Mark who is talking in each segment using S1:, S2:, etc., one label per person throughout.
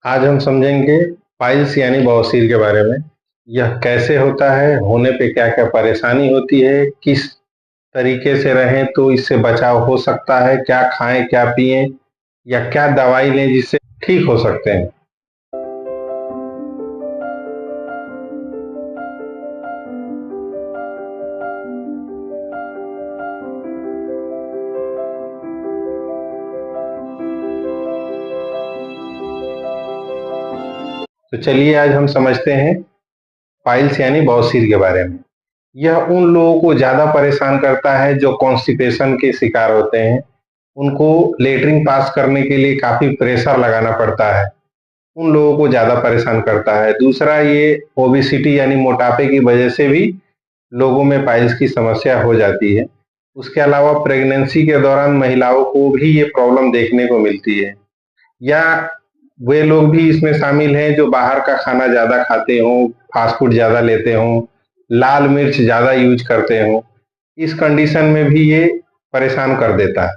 S1: आज हम समझेंगे पाइल्स यानी बवासीर के बारे में। यह कैसे होता है, होने पे क्या-क्या परेशानी होती है, किस तरीके से रहें तो इससे बचाव हो सकता है, क्या खाएँ, क्या पिएँ या क्या दवाई लें जिससे ठीक हो सकते हैं। तो चलिए आज हम समझते हैं पाइल्स यानी बवासीर के बारे में। यह उन लोगों को ज़्यादा परेशान करता है जो कॉन्स्टिपेशन के शिकार होते हैं। उनको लेटरिन पास करने के लिए काफ़ी प्रेशर लगाना पड़ता है। उन लोगों को ज़्यादा परेशान करता है। दूसरा ये ओबेसिटी यानी मोटापे की वजह से भी लोगों में पाइल्स की समस्या हो जाती है। उसके अलावा प्रेगनेंसी के दौरान महिलाओं को भी ये प्रॉब्लम देखने को मिलती है। या वे लोग भी इसमें शामिल हैं जो बाहर का खाना ज़्यादा खाते हों, फास्ट फूड ज़्यादा लेते हों, लाल मिर्च ज़्यादा यूज़ करते हों। इस कंडीशन में भी ये परेशान कर देता है।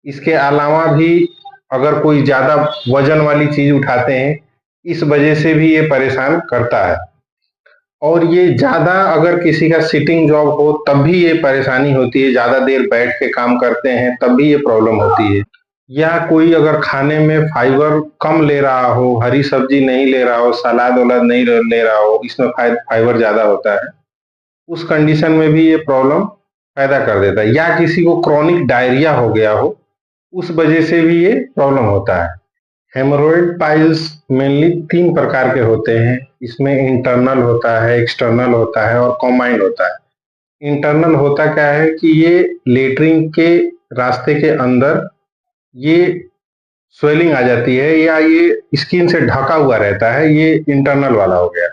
S1: इसके अलावा भी अगर कोई ज़्यादा वज़न वाली चीज़ उठाते हैं, इस वजह से भी ये परेशान करता है। और ये ज़्यादा अगर किसी का सिटिंग जॉब हो तब भी ये परेशानी होती है, ज़्यादा देर बैठ के काम करते हैं तब भी ये प्रॉब्लम होती है। या कोई अगर खाने में फाइबर कम ले रहा हो, हरी सब्जी नहीं ले रहा हो, सलाद-वलाद नहीं ले रहा हो, इसमें फाइबर ज़्यादा होता है, उस कंडीशन में भी ये प्रॉब्लम पैदा कर देता है। या किसी को क्रॉनिक डायरिया हो गया हो, उस वजह से भी ये प्रॉब्लम होता है। हेमोरॉइड पाइल्स मेनली 3 प्रकार के होते हैं। इसमें इंटरनल होता है, एक्सटर्नल होता है और कॉम्बाइंड होता है। इंटरनल होता क्या है कि ये लेटरिन के रास्ते के अंदर ये स्वेलिंग आ जाती है या ये स्किन से ढका हुआ रहता है, ये इंटरनल वाला हो गया।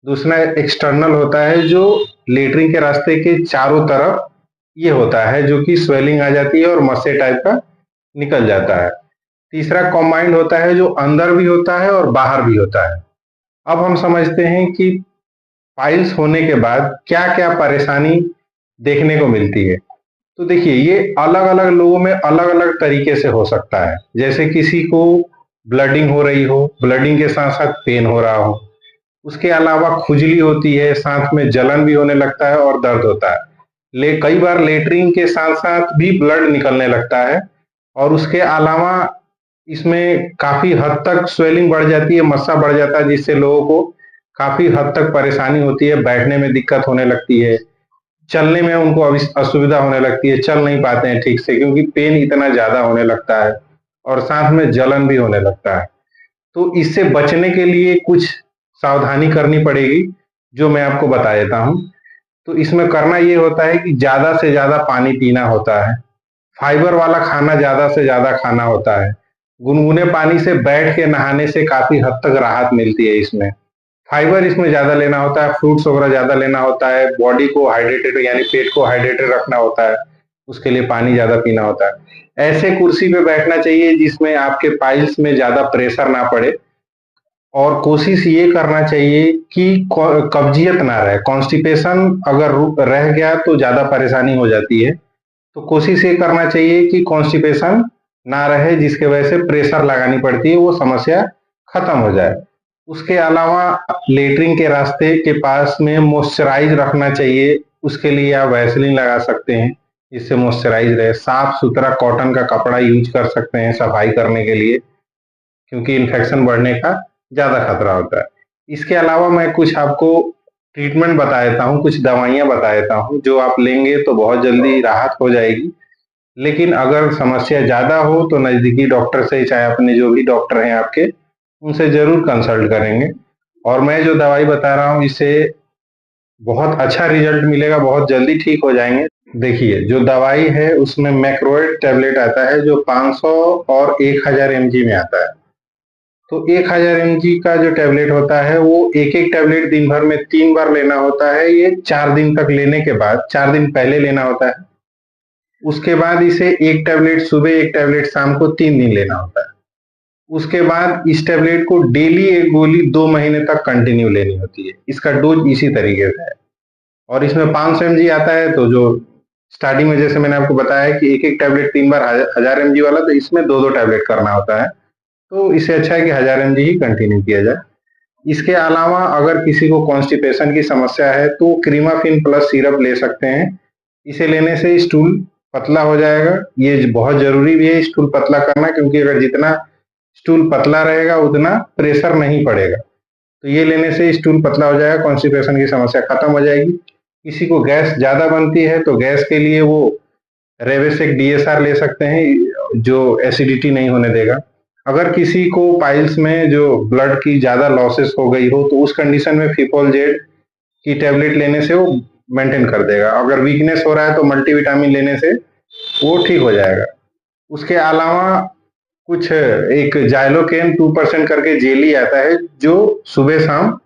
S1: दूसरा एक्सटर्नल होता है जो लेटरिन के रास्ते के चारों तरफ ये होता है जो कि स्वेलिंग आ जाती है और मस्से टाइप का निकल जाता है। तीसरा कॉम्बाइंड होता है जो अंदर भी होता है और बाहर भी होता है। अब हम समझते हैं कि पाइल्स होने के बाद क्या-क्या परेशानी देखने को मिलती है। तो देखिए ये अलग-अलग लोगों में अलग-अलग तरीके से हो सकता है। जैसे किसी को ब्लडिंग हो रही हो, ब्लडिंग के साथ-साथ पेन हो रहा हो। उसके अलावा खुजली होती है, साथ में जलन भी होने लगता है और दर्द होता है। ले कई बार लेटरिन के साथ-साथ भी ब्लड निकलने लगता है और उसके अलावा इसमें काफ़ी हद तक स्वेलिंग बढ़ जाती है, मस्सा बढ़ जाता है जिससे लोगों को काफ़ी हद तक परेशानी होती है, बैठने में दिक्कत होने लगती है, चलने में उनको असुविधा होने लगती है, चल नहीं पाते हैं ठीक से क्योंकि पेन इतना ज़्यादा होने लगता है और साथ में जलन भी होने लगता है। तो इससे बचने के लिए कुछ सावधानी करनी पड़ेगी, जो मैं आपको बता देता हूँ। तो इसमें करना ये होता है कि ज़्यादा से ज़्यादा पानी पीना होता है, फाइबर वाला खाना ज़्यादा से ज़्यादा खाना होता है, गुनगुने पानी से बैठ के नहाने से काफ़ी हद तक राहत मिलती है इसमें। फाइबर इसमें ज़्यादा लेना होता है, फ्रूट्स वगैरह ज़्यादा लेना होता है, बॉडी को हाइड्रेटेड यानी पेट को हाइड्रेटेड रखना होता है, उसके लिए पानी ज़्यादा पीना होता है। ऐसे कुर्सी पे बैठना चाहिए जिसमें आपके पाइल्स में ज़्यादा प्रेशर ना पड़े और कोशिश ये करना चाहिए कि कब्जियत ना रहे। कॉन्स्टिपेशन अगर रह गया तो ज़्यादा परेशानी हो जाती है। तो कोशिश ये करना चाहिए कि कॉन्स्टिपेशन ना रहे जिसकी वजह से प्रेशर लगानी पड़ती है, वो समस्या खत्म हो जाए। उसके अलावा लेटरिन के रास्ते के पास में मॉइस्चराइज रखना चाहिए, उसके लिए आप वैसलीन लगा सकते हैं, जिससे मॉइस्चराइज रहे। साफ-सुथरा कॉटन का कपड़ा यूज़ कर सकते हैं सफाई करने के लिए, क्योंकि इन्फेक्शन बढ़ने का ज़्यादा खतरा होता है। इसके अलावा मैं कुछ आपको ट्रीटमेंट बता देता हूँ, कुछ दवाइयाँ बता देता हूँ, जो आप लेंगे तो बहुत जल्दी राहत हो जाएगी। लेकिन अगर समस्या ज़्यादा हो तो नज़दीकी डॉक्टर से चाहे अपने जो भी डॉक्टर हैं आपके, उनसे ज़रूर कंसल्ट करेंगे। और मैं जो दवाई बता रहा हूँ इससे बहुत अच्छा रिज़ल्ट मिलेगा, बहुत जल्दी ठीक हो जाएँगे। देखिए, जो दवाई है उसमें मैक्रोएड टैबलेट आता है जो 500 और 1000 एमजी में आता है। तो 1000 एमजी का जो टैबलेट होता है वो एक-एक टैबलेट दिन भर में 3 बार लेना होता है। ये 4 दिन तक लेने के बाद 4 दिन पहले लेना होता है। उसके बाद इसे 1 टैबलेट सुबह, 1 टैबलेट शाम को 3 दिन लेना होता है। उसके बाद इस टैबलेट को डेली 1 गोली 2 महीने तक कंटिन्यू लेनी होती है। इसका डोज़ इसी तरीके से है और इसमें 500 एमजी आता है तो जो स्टार्टिंग में जैसे मैंने आपको बताया कि एक-एक टैबलेट 3 बार 1000 एमजी वाला तो इसमें 2-2 टैबलेट करना होता है। तो इससे अच्छा है कि 1000 mg ही कंटिन्यू किया जाए। इसके अलावा अगर किसी को कॉन्स्टिपेशन की समस्या है तो क्रीमाफिन प्लस सिरप ले सकते हैं। इसे लेने से स्टूल पतला हो जाएगा। ये बहुत जरूरी भी है स्टूल पतला करना, क्योंकि अगर जितना स्टूल पतला रहेगा उतना प्रेशर नहीं पड़ेगा। तो ये लेने से स्टूल पतला हो जाएगा, कॉन्स्टिपेशन की समस्या खत्म हो जाएगी। किसी को गैस ज्यादा बनती है तो गैस के लिए वो रेवेसेक DSR ले सकते हैं, जो एसिडिटी नहीं होने देगा। अगर किसी को पाइल्स में जो ब्लड की ज्यादा लॉसेस हो गई हो तो उस कंडीशन में फिपोलजेड की टैबलेट लेने से वो मेंटेन कर देगा। अगर वीकनेस हो रहा है तो मल्टीविटामिन लेने से वो ठीक हो जाएगा। उसके अलावा कुछ एक जाइलोकेन 2% करके जेली आता है, जो सुबह शाम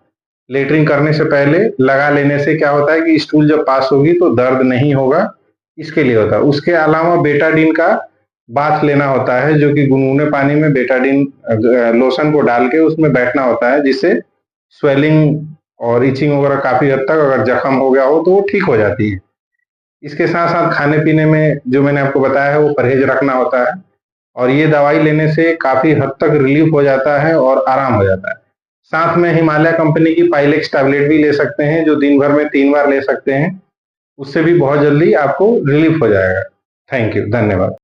S1: लेटरिन करने से पहले लगा लेने से क्या होता है कि स्टूल जब पास होगी तो दर्द नहीं होगा, इसके लिए होता है। उसके अलावा बेटाडीन का बाथ लेना होता है, जो कि गुनगुने पानी में बेटाडीन लोशन को डाल के उसमें बैठना होता है, जिससे स्वेलिंग और इचिंग वगैरह काफी हद तक अगर जख्म हो गया हो तो वो ठीक हो जाती है। इसके साथ साथ खाने पीने में जो मैंने आपको बताया है वो परहेज रखना होता है, और ये दवाई लेने से काफी हद तक रिलीफ हो जाता है और आराम हो जाता है। साथ में हिमालय कंपनी की पाइलेक्स टैबलेट भी ले सकते हैं, जो दिन भर में 3 बार ले सकते हैं। उससे भी बहुत जल्दी आपको रिलीफ हो जाएगा। थैंक यू, धन्यवाद।